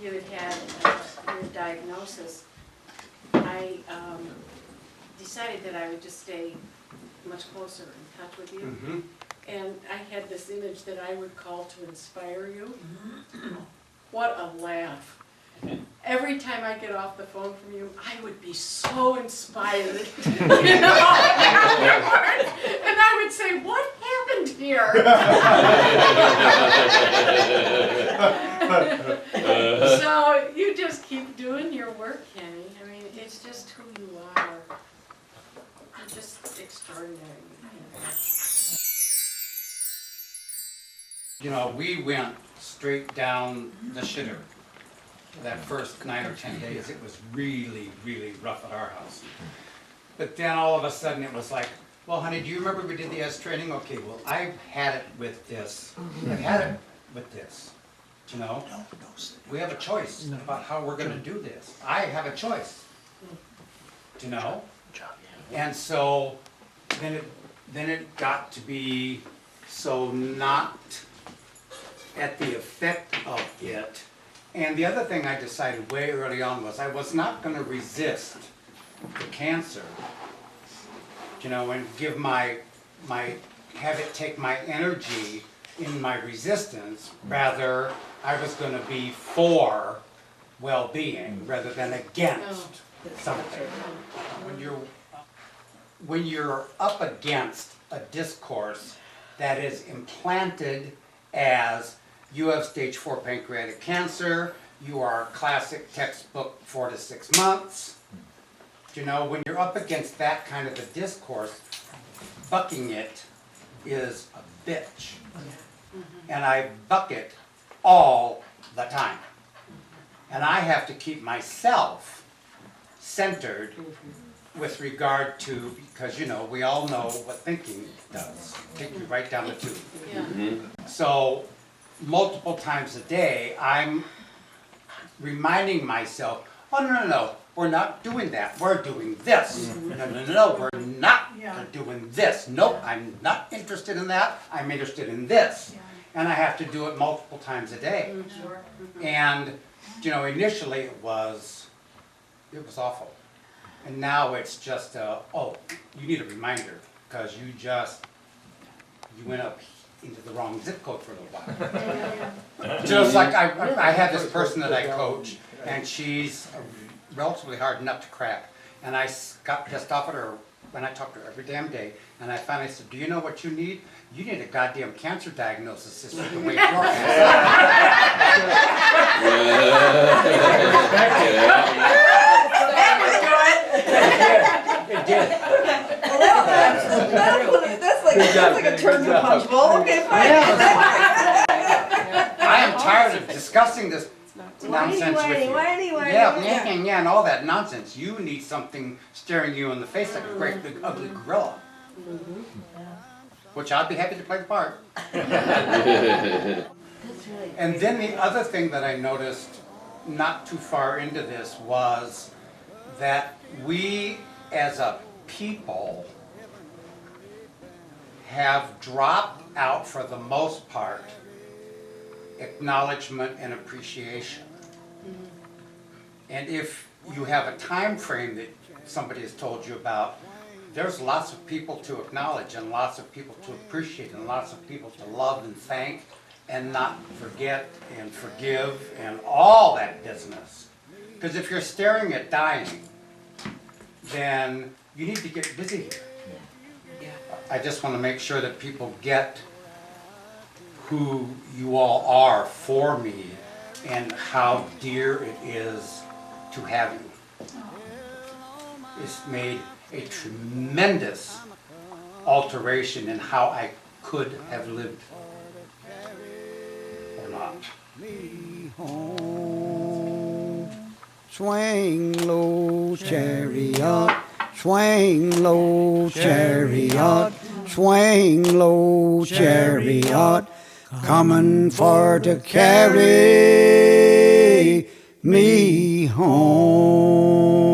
you had your diagnosis, I decided that I would just stay much closer in touch with you. Mm-hmm. And I had this image that I would call to inspire you. What a laugh. Every time I get off the phone from you, I would be so inspired. You know, and I would say, what happened here? So you just keep doing your work, Kenny. I mean, it's just who you are. You're just extraordinary. You know, we went straight down the shitter. That first 9 or 10 days, it was really, really rough at our house. But then all of a sudden it was like, well, honey, do you remember we did the S training? Okay, well, I've had it with this. I've had it with this. You know, we have a choice about how we're going to do this. I have a choice. You know, and so then it got to be so not at the effect of it. And the other thing I decided way early on was I was not going to resist the cancer, you know, and give have it take my energy in my resistance. Rather, I was going to be for well-being rather than against something. When you're up against a discourse that is implanted as you have stage 4 pancreatic cancer, you are classic textbook 4 to 6 months. You know, when you're up against that kind of a discourse, bucking it is a bitch. And I buck it all the time. And I have to keep myself centered with regard to, because you know, we all know what thinking does. Take you right down the tube. Yeah. So, multiple times a day, I'm reminding myself, oh, no, we're not doing that, we're doing this. No, we're not doing this. Nope, I'm not interested in that, I'm interested in this. And I have to do it multiple times a day. Sure. And, you know, initially it was awful. And now it's just, oh, you need a reminder, because you went up into the wrong zip code for a little while. Just like I have this person that I coach, and she's relatively hard nut to crack. And I got pissed off at her when I talked to her every damn day, and I finally said, do you know what you need? You need a goddamn cancer diagnosis system to wake your ass It did. That's like a turkey punch bowl. Okay, fine. I am tired of discussing this nonsense with you. Yeah, and all that nonsense. You need something staring you in the face like a great big ugly gorilla. Which I'd be happy to play the part. And then the other thing that I noticed not too far into this was that we as a people have dropped out, for the most part, acknowledgement and appreciation. And if you have a time frame that somebody has told you about, there's lots of people to acknowledge and lots of people to appreciate and lots of people to love and thank and not forget and forgive and all that business. Because if you're staring at dying, then you need to get busy here. I just want to make sure that people get who you all are for me and how dear it is to have you. It's made a tremendous alteration in how I could have lived or not. Swing low, chariot, swing low, chariot, swing low, chariot, coming for to carry me home.